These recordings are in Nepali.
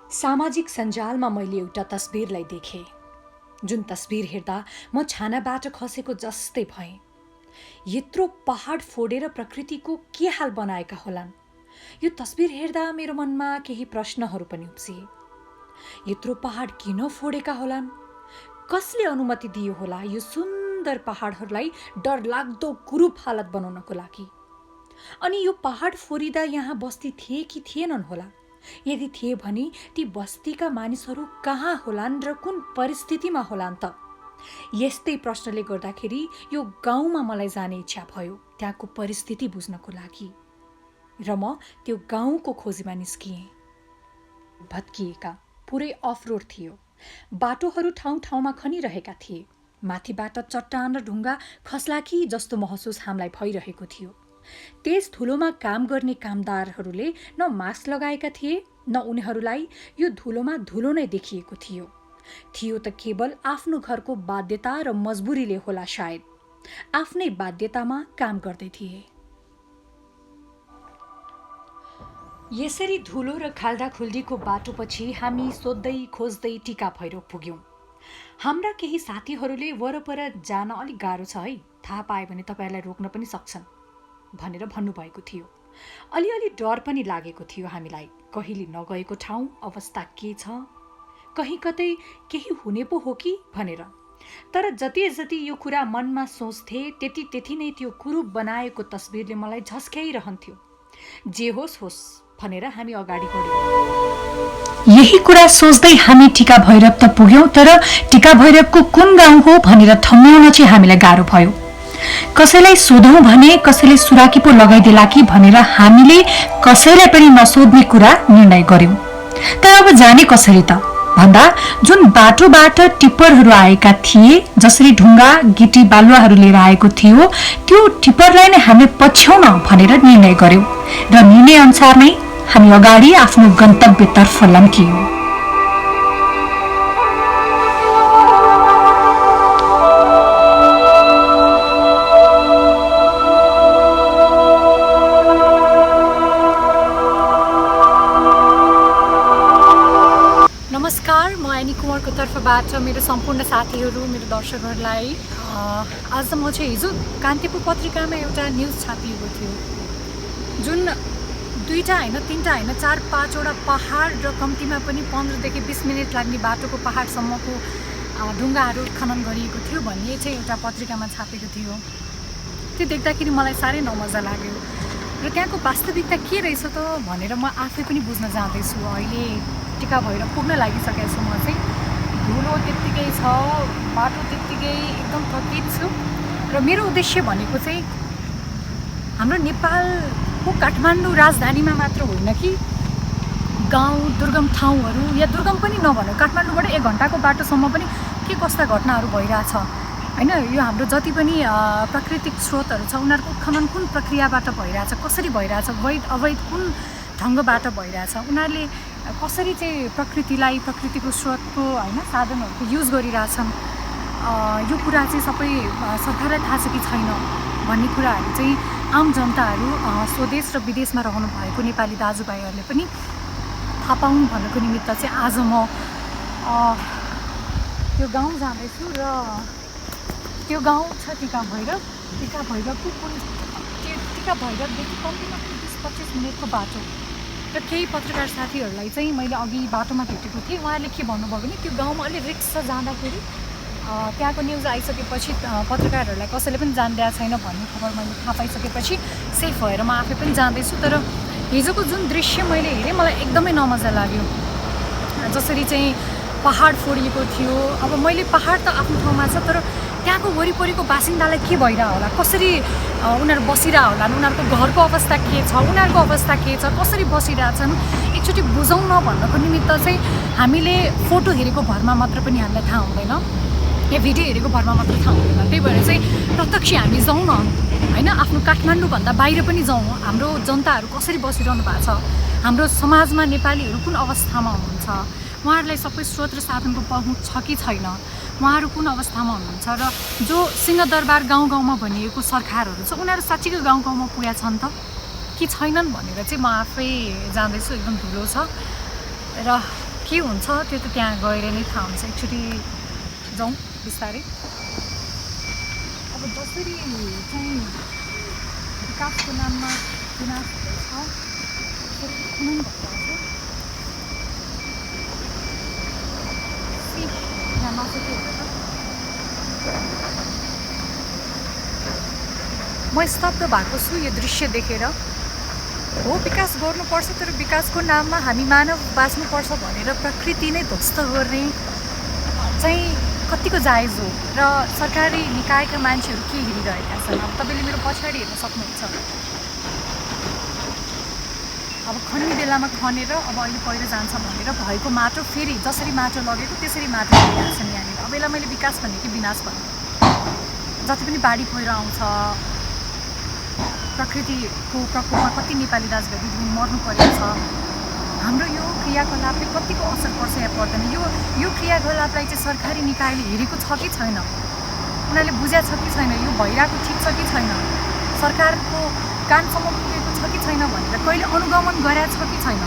सामाजिक सञ्जालमा मैले एउटा तस्बिरलाई देखेँ, जुन तस्बिर हेर्दा म छानाबाट खसेको जस्तै भएँ। यत्रो पहाड फोडेर प्रकृतिको के हाल बनाएका होलान्? यो तस्बिर हेर्दा मेरो मनमा केही प्रश्नहरू पनि उब्जिए। यत्रो पहाड किन फोडेका होलान्? कसले अनुमति दियो होला यो सुन्दर पहाडहरूलाई डरलाग्दो कुरूप हालत बनाउनको लागि? अनि यो पहाड फोरिँदा यहाँ बस्ती थिए कि थिएनन् होला? यदि थिए भने ती बस्तीका मानिसहरू कहाँ होलान् र कुन परिस्थितिमा होलान् त? यस्तै प्रश्नले गर्दाखेरि यो गाउँमा मलाई जाने इच्छा भयो, त्यहाँको परिस्थिति बुझ्नको लागि। र म त्यो गाउँको खोजीमा निस्किएँ। भत्किएका, पुरै अफरोड थियो। बाटोहरू ठाउँ ठाउँमा खनिरहेका थिए। माथिबाट चट्टान र ढुङ्गा खस्ला कि जस्तो महसुस हामीलाई भइरहेको थियो। त्यस धुलोमा काम गर्ने कामदारहरूले न मास्क लगाएका थिए, न उनीहरूलाई यो धुलोमा धुलो नै देखिएको थियो। थियो त केवल आफ्नो घरको बाध्यता र मजबुरीले होला सायद। आफ्नै बाध्यतामा काम गर्दै थिए। यसरी धुलो र खाल्डाखुल्डीको बाटोपछि हामी सोध्दै खोज्दै टिका भैरव पुग्यौँ। हाम्रा केही साथीहरूले वरपर जान अलिक गाह्रो छ है, थाहा पायो भने तपाईँहरूलाई रोक्न पनि सक्छन् भनेर भन्नुभएको थियो। अलिअलि डर पनि लागेको थियो हामीलाई, कहिले नगएको ठाउँ अवस्था के छ, कहीँ कतै केही हुने पो हो कि भनेर। तर जति जति यो कुरा मनमा सोच्थे त्यति नै त्यो कुरूप बनाएको तस्बिरले मलाई झस्क्याइरहन्थ्यो। जे होस् होस् भनेर हामी अगाडि बढ्यौँ। यही कुरा सोच्दै हामी टिका भैरव त पुग्यौँ, तर टिका भैरवको कुन गाउँ हो भनेर ठम्म्याउन चाहिँ हामीलाई गाह्रो भयो। कसैलाई सोधौँ भने कसैले सुराकी पो लगाइदेला कि भनेर हामीले कसैलाई पनि नसोध्ने कुरा निर्णय गर्यौं। तर अब जाने कसरी त भन्दा जुन बाटोबाट टिप्परहरू आएका थिए, जसरी ढुङ्गा गिटी बालुवाहरू लिएर आएको थियो, त्यो टिप्परलाई नै हामीले पछ्याउन भनेर निर्णय गर्यौं र निर्णय अनुसार नै हामी अगाडि आफ्नो गन्तव्यतर्फ लम्कियौं। नमस्कार, म एनी कुमारको तर्फबाट मेरो सम्पूर्ण साथीहरू, मेरो दर्शकहरूलाई आज म चाहिँ हिजो कान्तिपुर पत्रिकामा एउटा न्युज छापिएको थियो, जुन 2टा होइन 3टा होइन 4-5वटा पहाड र कम्तीमा पनि 15देखि 20 मिनट लाग्ने बाटोको पहाडसम्मको ढुङ्गाहरू खनन गरिएको थियो भन्ने चाहिँ एउटा पत्रिकामा छापेको थियो। त्यो देख्दाखेरि मलाई साह्रै नमजा लाग्यो र त्यहाँको वास्तविकता के रहेछ त भनेर म आफै पनि बुझ्न जाँदैछु। अहिले टिका भएर पुग्न लागिसकेको छु म चाहिँ। धुलो त्यत्तिकै छ, बाटो त्यत्तिकै, एकदम थकित छु र मेरो उद्देश्य भनेको चाहिँ हाम्रो नेपालको काठमाडौँ राजधानीमा मात्र होइन कि गाउँ दुर्गम ठाउँहरू, या दुर्गम पनि नभनौँ, काठमाडौँबाट 1 घन्टाको बाटोसम्म पनि के कस्ता घटनाहरू भइरहेछ होइन। यो हाम्रो जति पनि प्राकृतिक स्रोतहरू छ उनीहरूको उत्खनन कुन प्रक्रियाबाट भइरहेछ, कसरी भइरहेछ, वैध अवैध कुन ढङ्गबाट भइरहेछ, उनीहरूले कसरी चाहिँ प्रकृतिलाई, प्रकृतिको स्रोतको होइन साधनहरूको युज गरिरहेछन्, यो कुरा चाहिँ सबै सरकारलाई थाहा छ कि छैन भन्ने कुराहरू चाहिँ आम जनताहरू, स्वदेश र विदेशमा रहनु भएको नेपाली दाजुभाइहरूले पनि थाहा पाउनु भन्नको निमित्त चाहिँ आज म त्यो गाउँ जाँदैछु र त्यो गाउँ छ टिका भैरव। टिका भैरवको टिका भैरवदेखि कम्तीमा 20-25 मिनटको बाटो। र केही पत्रकार साथीहरूलाई चाहिँ मैले अघि बाटोमा भेटेको थिएँ, उहाँहरूले के भन्नुभयो भने त्यो गाउँमा अलिक रिस्क छ जाँदाखेरि। त्यहाँको न्युज आइसकेपछि पत्रकारहरूलाई कसैले पनि जान्दिएको छैन भन्ने खबर मैले थाहा पाइसकेपछि सेफ भएर म आफै पनि जाँदैछु। तर हिजोको जुन दृश्य मैले हेरेँ मलाई एकदमै नमजा लाग्यो। जसरी चाहिँ पहाड फोडिएको थियो, अब मैले पहाड त आफ्नो ठाउँमा छ, तर त्यहाँको वरिपरिको बासिन्दालाई के भइरह होला, कसरी उनीहरू बसिरह होलान्, उनीहरूको घरको अवस्था के छ, उनीहरूको अवस्था के छ, कसरी बसिरहेछन्, एकचोटि बुझौँ न भन्नको निमित्त चाहिँ हामीले फोटो हेरेको भरमा मात्र पनि हामीलाई थाहा हुँदैन, या भिडियो हेरेको भरमा मात्र थाहा हुँदैन। त्यही भएर चाहिँ प्रत्यक्ष हामी जाउँ न होइन, आफ्नो काठमाडौँभन्दा बाहिर पनि जाउँ, हाम्रो जनताहरू कसरी बसिरहनु भएको छ, हाम्रो समाजमा नेपालीहरू कुन अवस्थामा हुनुहुन्छ, उहाँहरूलाई सबै स्रोत र साधनको पहुँच छ कि छैन, उहाँहरू कुन अवस्थामा हुनुहुन्छ, र जो सिंहदरबार गाउँ गाउँमा भनिएको सरकारहरू छ उनीहरू साँच्चीको गाउँ गाउँमा पुगेका छन् त कि छैनन् भनेर चाहिँ म आफै जाँदैछु। एकदम धुलो छ र के हुन्छ त्यो त त्यहाँ गएर नै थाहा हुन्छ। एकचोटि जाउँ बिस्तारै। अब जसरी चाहिँ विकासको नाममा विनाश हुँदैछ त्यसरी उत्खनन भइरहेको छ। यहाँ माथि के हुन्छ? म स्तब्ध भएको छु यो दृश्य देखेर। हो, विकास गर्नुपर्छ, तर विकासको नाममा हामी मानव बाँच्नुपर्छ भनेर प्रकृति नै ध्वस्त गर्ने चाहिँ कतिको जायज हो? र सरकारी निकायका मान्छेहरू के हेरिरहेका छन्? अब तपाईँले मेरो पछाडि हेर्न सक्नुहुन्छ। अब खन्ने बेलामा खनेर अब अहिले पहिरो जान्छ भनेर भएको माटो फेरि जसरी माटो लगेको त्यसरी माटो लगाएको छन् यहाँनिर। अब यसलाई मैले विकास भन्ने कि विनाश भन्ने? जति पनि बाढी पहिरो आउँछ, प्रकृतिको प्रकोपमा कति नेपाली दाजुभाइ दिदीबहिनी मर्नु परेको छ। हाम्रो यो क्रियाकलापले कतिको असर पर्छ या पर्दैन? यो क्रियाकलापलाई चाहिँ सरकारी निकायले हेरेको छ कि छैन? उनीहरूले बुझेको छ कि छैन? यो भइरहेको ठिक छ कि छैन? सरकारको कानसम्म पुगेको छ कि छैन भनेर कहिले अनुगमन गरेको छ कि छैन?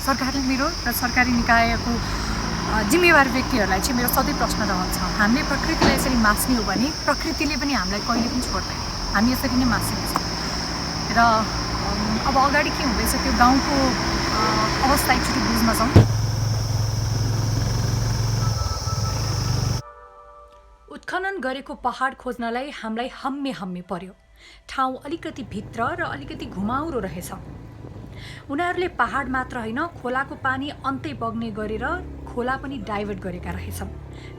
सरकारले मेरो र सरकारी निकायको जिम्मेवार व्यक्तिहरूलाई चाहिँ मेरो सधैँ प्रश्न रहन्छ। हामीले प्रकृतिलाई यसरी मास्ने हो भने प्रकृतिले पनि हामीलाई कहिले पनि छोड्दैन। हामी यसरी नै मासिनेछौँ। र अब अगाडि के हुँदैछ त्यो गाउँको अवस्था एकचोटि बुझ्न जाउँ। उत्खनन गरेको पहाड खोज्नलाई हामीलाई हम्मे पर्यो। ठाउँ अलिकति भित्र र अलिकति घुमाउरो रहेछ। उनीहरूले पहाड मात्र होइन, खोलाको पानी अन्तै बग्ने गरेर खोला पनि डाइभर्ट गरेका रहेछन्।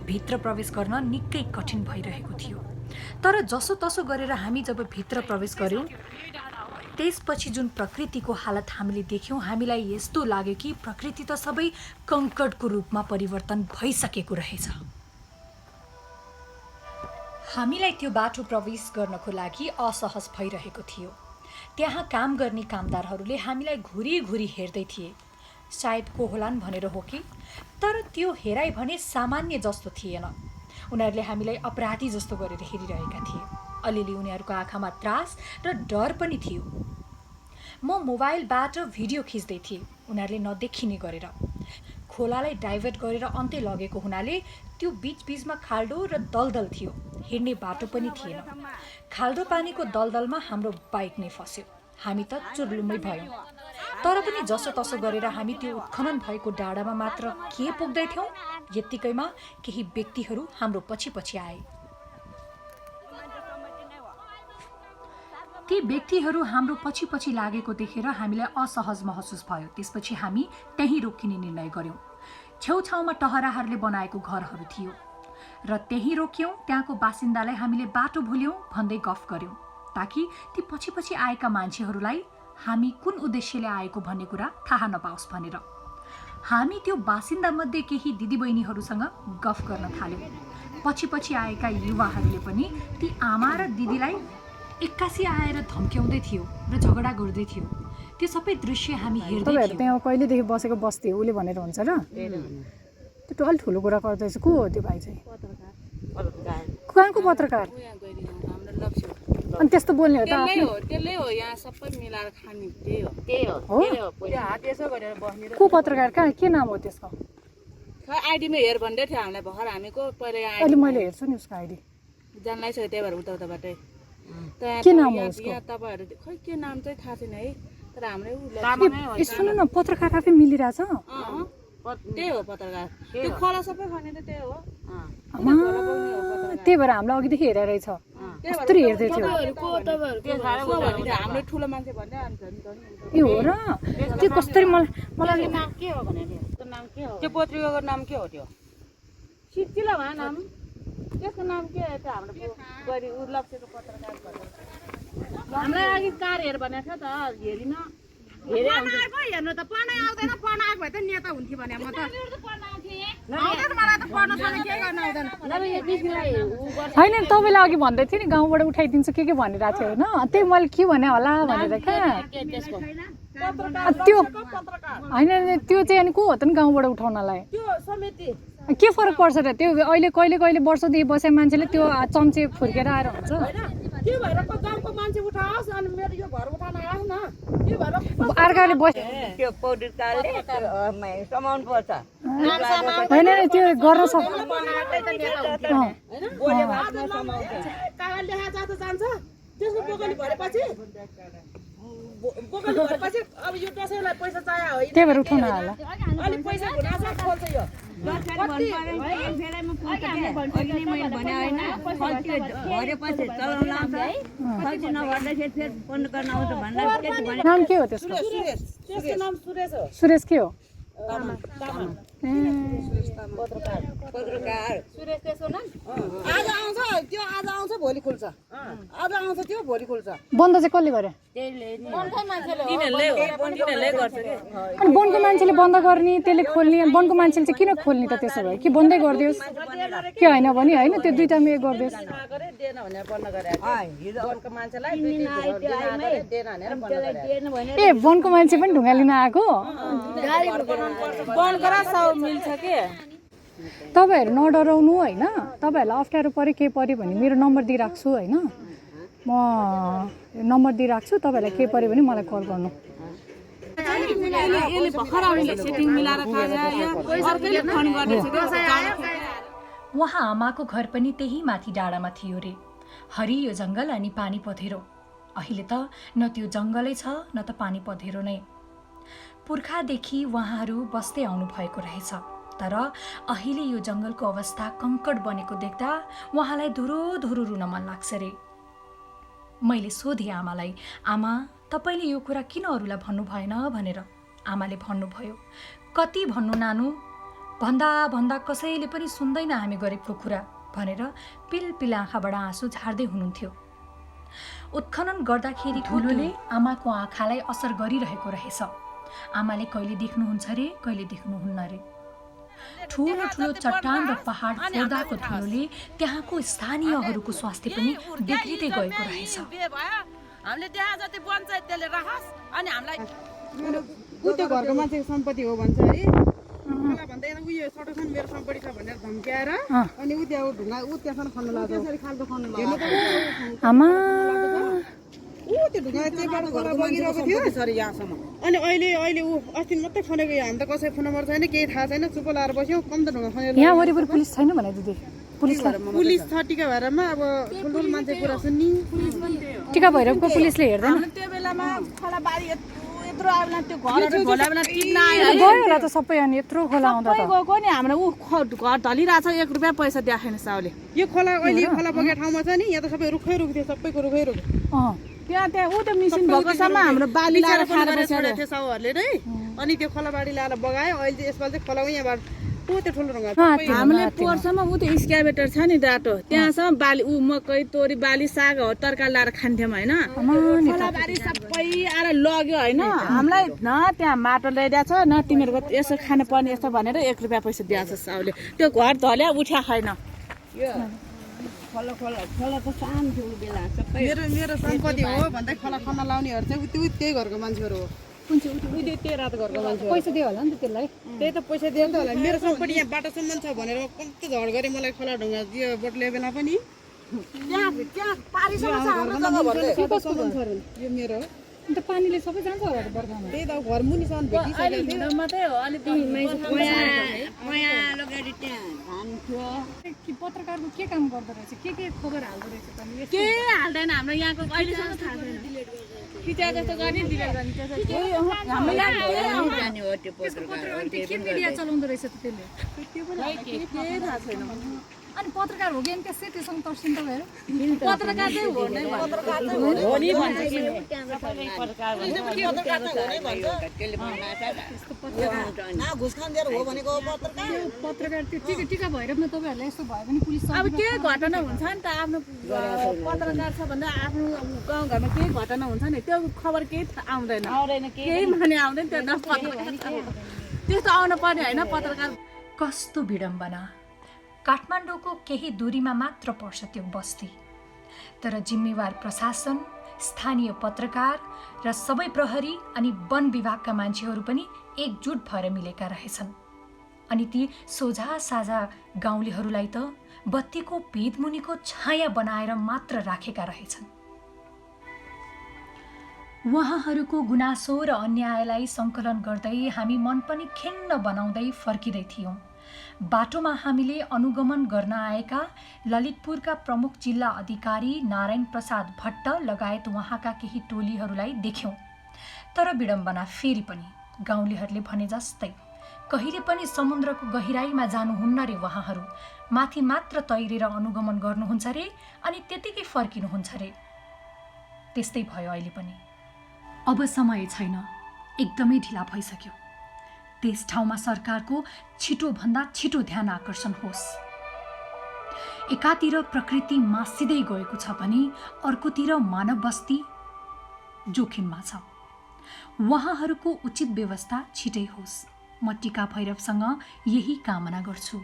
भित्र प्रवेश गर्न निकै कठिन भइरहेको थियो। तर जसो तसो गरेर हामी जब भित्र प्रवेश गर्यौँ, त्यसपछि जुन प्रकृतिको हालत हामीले देख्यौँ, हामीलाई यस्तो लाग्यो कि प्रकृति त सबै कङ्कडको रूपमा परिवर्तन भइसकेको रहेछ। हामीलाई त्यो बाटो प्रवेश गर्नको लागि असहज भइरहेको थियो। त्यहाँ काम गर्ने कामदारहरूले हामीलाई घुरी हेर्दै थिए। सायद को होलान् भनेर हो कि, तर त्यो हेराइ भने सामान्य जस्तो थिएन। उनीहरूले हामीलाई अपराधी जस्तो गरेर हेरिरहेका थिए। अलिअलि उनीहरूको आँखामा त्रास र डर पनि थियो। म मोबाइलबाट भिडियो खिच्दै थिएँ, उनीहरूले नदेखिने गरेर। खोलालाई डाइभर्ट गरेर अन्तै लगेको हुनाले त्यो बीचमा खाल्डो र दलदल थियो। हिँड्ने बाटो पनि थिएन। खाल्डो पानीको दलदलमा हाम्रो बाइक नै फस्यो। हामी त चुर्लुम्मै भयौँ। तर पनि जसो तसो गरेर हामी त्यो उत्खनन भएको डाँडामा मात्र के पुग्दैथ्यौँ, यत्तिकैमा केही व्यक्तिहरू हाम्रो पछि आए। ती व्यक्तिहरू हाम्रो पछि लागेको देखेर हामीलाई असहज महसुस भयो। त्यसपछि हामी त्यहीँ रोकिने निर्णय गर्यौँ। छेउछाउमा टहराहरूले बनाएको घरहरू थियो र त्यहीँ रोक्यौँ। त्यहाँको बासिन्दालाई हामीले बाटो भुल्यौँ भन्दै गफ गर्यौँ, ताकि ती पछि आएका मान्छेहरूलाई हामी कुन उद्देश्यले आएको भन्ने कुरा थाहा नपाओस् भनेर। हामी त्यो बासिन्दामध्ये केही दिदीबहिनीहरूसँग गफ गर्न थाल्यौँ। पछि आएका युवाहरूले पनि ती आमा र दिदीलाई एक्कासी आएर धम्क्याउँदै थियो र झगडा गर्दै थियो। त्यो सबै दृश्य हामी हेर्दै थियौँ। त्यहाँ कहिलेदेखि बसेको बस्ती उसले भनेर हुन्छ र? त्यो अलि ठुलो कुरा गर्दैछ। को हो त्यो भाइ चाहिँ? कहाँको पत्रकार? अनि त्यस्तो बोल्ने हो त? त्यसले हो यहाँ सबै मिलाएर खाने। त्यही हो हात यसो गरेर बस्ने। को पत्रकार? कहाँ के नाम हो त्यसको? आइडीमा हेर भन्दै थियो हामीलाई भर्खर। हामी को पहिला यहाँ अहिले मैले हेर्छु नि उसको आइडी। जानलाई छ त्यही भएर उताबाटै। के नाम हो उसको? यहाँ तपाईँहरू खै के नाम चाहिँ थाहा छैन है, तर ए हाम्रै सुन्नु न, पत्रकार आफै मिलिरहेछ? त्यही हो पत्रकार। त्यो खोला सबै खने त त्यही हो। त्यही भएर हामीलाई अघिदेखि हेरेर रहेछ। कस्तो हेर्दै थियो? हाम्रो ठुलो मान्छे भन्दै ए हो र? त्यो कस्तरी मलाई नाम के हो भने नाम के हो? त्यो पत्रिकाको नाम के हो? त्यो सिद्धिला भए नाम। त्यसको नाम के हो? त्यो हाम्रो गरी लक्ष्यको पत्रकार हामीलाई अघि कार हेर भनेको थियो त, हेरिन हेर्नु त पढ्न आउँदैन। पढ्न आएको भए त नेता हुन्थ्यो भने म त मलाई त पढ्नसँग के गर्न आउँदैन। होइन, तपाईँलाई अघि भन्दै थियो नि गाउँबाट उठाइदिन्छु के भनिरहेको थियो होइन? त्यही मैले के भने होला भनेर क्या। त्यो होइन, त्यो चाहिँ अनि को हो त नि गाउँबाट उठाउनलाई? के फरक पर्छ र? त्यो अहिले कहिले वर्षदेखि बसेको मान्छेले त्यो चम्चे फुर्केर आएर हुन्छ? त्यो भएर गाउँको मान्छे उठाओस् अनि मेरो यो घर उठाउन आओस् न त्यो भएर अर्काले बस त्यो पौड्काले समाउनु पर्छ होइन नि त्यो गर्न सक्छ कागज लेखा जान्छ त्यसको बोकली भरेपछि अब यो दसैँलाई पैसा चाहियो होइन त्यही भएर उठाउन होला अलिक पैसा हुन खोल्छ यो नाम के हो त्यसको त्यसको नाम सुरेश हो सुरेश के हो पत्रकार सुरेश त्यसको नाम आज आउँछ त्यो आज आउँछ भोलि खुल्छ आज आउँछ त्यो भोलि खुल्छ बन्द चाहिँ कसले गर्यो अनि वनको मान्छेले बन्द गर्ने त्यसले खोल्ने अनि वनको मान्छेले चाहिँ किन खोल्ने त त्यसो भए कि बन्दै गरिदियोस् के होइन भने होइन त्यो दुईटामा उयो गरिदियोस् ए वनको मान्छे पनि ढुङ्गा लिन आएको मिल्छ के तपाईँहरू नडराउनु होइन तपाईँहरूलाई अप्ठ्यारो पऱ्यो के पऱ्यो भने मेरो नम्बर दिइराख्छु होइन म नम्बर दिइराख्छु तपाईँहरूलाई के पऱ्यो भने मलाई कल गर्नु उहाँ आमाको घर पनि त्यही माथि डाँडामा थियो रे हरियो जङ्गल अनि पानी पधेरो अहिले त न त्यो जङ्गलै छ न त पानी पधेरो नै पुर्खादेखि उहाँहरू बस्दै आउनु भएको रहेछ तर अहिले यो जङ्गलको अवस्था कङ्कड बनेको देख्दा उहाँलाई धुरो धुरो रुन मन लाग्छ रे मैले सोधेँ आमालाई आमा तपाईँले यो कुरा किन अरूलाई भन्नु भएन भनेर आमाले भन्नुभयो कति भन्नु नानु भन्दा भन्दा कसैले पनि सुन्दैन हामी गरेको कुरा भनेर पिलपिल आँखाबाट आँसु झार्दै हुनुहुन्थ्यो उत्खनन गर्दाखेरि ठुलोले आमाको आँखालाई असर गरिरहेको रहेछ आमाले कहिले देख्नुहुन्छ रे कहिले देख्नुहुन्न रे ठुलो ठुलो चट्टान र पहाड फोर्दाको धुलोले त्यहाँको स्थानीयहरूको स्वास्थ्य पनि बिग्रिँदै गएको रहेछ हामीले त्यहाँ जति पञ्चायत त्यसले राखोस् अनि हामीलाई त्यो घरको मान्छेको सम्पत्ति हो भन्छ है मलाई भन्दै उयो सटोसन मेरो सम्पत्ति छ भनेर धम्क्याएर अनि उ त्यहाँ ढुङ्गा उ त्यहाँ खन्नु लाग्यो त्यसरी खाल्डो खन्नु लाग्यो आमा ऊ त्यो ढुङ्गा चेपबाट गएर बगिरहेको थियो सरी यहाँसम्म अनि अहिले ऊ अस्ति मात्रै खनेको हामी त कसै फोन नम्बर छैन केही थाहा छैन चुप लाएर बस्यो कम त ढुङ्गा खनेर यहाँ वरिपरि पुलिस छैन भने दिदी पुलिस छ टिका भएरमा अब ठुल्ठुलो मान्छे कुरा सुन्ने टिका भैरवको पुलिसले हेर्दैन त्यो बेलामा खोलाबारी यत्रो आउला त्यो घरहरू खोला बेला टिप्न आयो गयो होला त सबै अनि यत्रो खोला आउँदा त गएको नि हाम्रो ऊ घर ढलिरहेछ 1 रुपियाँ पैसा देखाएन साउले यो खोला अहिले यो खोला बगेको ठाउँमा छ नि यहाँ त सबै रुखै रुख थियो सबैको रुखै रुख त्यहाँ ऊ त मिसिन भएकोसम्म हाम्रो बाली लाएर खाएर बसेको थियो साउहरूले नै अनि त्यो खोलाबारी ल्याएर बगायो अहिले चाहिँ यसपालि चाहिँ खोला यहाँबाट ऊ त्यो ठुलो ढुङ्गा हामीले पोहोरसम्म ऊ त्यो स्क्याभेटर छ नि डाटो त्यहाँसम्म बाली ऊ मकै तोरी बाली साग तरकारी लाएर खान्थ्यौँ होइन खोलाबारी सबै आएर लग्यो होइन हामीलाई न त्यहाँ माटो ल्याइदिएको छ न तिमीहरूको यसो खानु पर्ने यस्तो भनेर 1 रुपियाँ पैसा दिएको छ साउले त्यो घर धल्या उठ्या छैन खोला त सानो थियो बेला सबै मेरो सम्पत्ति हो भन्दै खोला खन्न लाउनेहरू चाहिँ त्यही घरको मान्छेहरू हो कुन चाहिँ त्यही रात घरको मान्छे पैसा दियो होला नि त त्यसलाई त्यही त पैसा दियो नि त होला मेरो सम्पत्ति यहाँ बाटोसम्म छ भनेर कति झड गरे मलाई खोला ढुङ्गा दियो बोटले बेला पनि त्यहाँ पारिसम्म छ हाम्रो जग्गा भर्दै यो मेरो अन्त पानीले सबै जान्छ होला बर्खामा त्यही त घर मुनिसम्म भेटिसकेको थियो मात्रै हो अलि गाडी त्यहाँ धान थियो कि पत्रकारको के काम गर्दो रहेछ के खबर हाल्दो रहेछ त के हाल्दैन हाम्रो यहाँको अहिलेसम्म थाहा छैन खिचा जस्तो गर्ने डिलेट गर्ने हाम्रो यहाँ जाने हो त्यो पत्रकार के मिडिया चलाउँदो रहेछ त त्यसले केही थाहा छैन अनि पत्रकार हो कि अनि त्यसै त्योसँग तर्सिन तपाईँहरू पत्रकार चाहिँ हो नै हो नि भन्छ कि घुस खान दिएर हो भनेको पत्रकार त्यो टिका भैरवमा तपाईँहरूलाई यस्तो भयो भने पुलिस अब केही घटना हुन्छ नि त आफ्नो पत्रकार छ भन्दा आफ्नो गाउँघरमा केही घटना हुन्छ नि त्यो खबर केही आउँदैन केही माने आउँदैन त्यो त्यस्तो आउनु पर्ने होइन पत्रकार कस्तो विडम्बना काठमाडौँको केही दूरीमा मात्र पर्छ त्यो बस्ती तर जिम्मेवार प्रशासन स्थानीय पत्रकार र सबै प्रहरी अनि वन विभागका मान्छेहरू पनि एकजुट भएर मिलेका रहेछन् अनि ती सोझा साझा गाउँलेहरूलाई त बत्तीको भितमुनिको छाया बनाएर मात्र राखेका रहेछन् उहाँहरूको गुनासो र अन्यायलाई सङ्कलन गर्दै हामी मन पनि खिन्न बनाउँदै फर्किँदै थियौँ। बाटोमा हामीले अनुगमन गर्न आएका ललितपुरका प्रमुख जिल्ला अधिकारी नारायण प्रसाद भट्ट लगायत उहाँका केही टोलीहरूलाई देख्यौँ। तर विडम्बना फेरि पनि गाउँलेहरूले भने जस्तै कहिले पनि समुद्रको गहिराईमा जानुहुन्न रे उहाँहरू, माथि मात्र तैरेर अनुगमन गर्नुहुन्छ रे अनि त्यतिकै फर्किनुहुन्छ रे। त्यस्तै भयो अहिले पनि। अब समय छैन, एकदमै ढिला भइसक्यो। त्यस ठाउँमा सरकारको छिटोभन्दा छिटो ध्यान आकर्षण होस्। एकातिर प्रकृति मासिँदै गएको छ भने अर्कोतिर मानव बस्ती जोखिममा छ। उहाँहरूको उचित व्यवस्था छिटै होस्। म टिका भैरवसँग यही कामना गर्छु।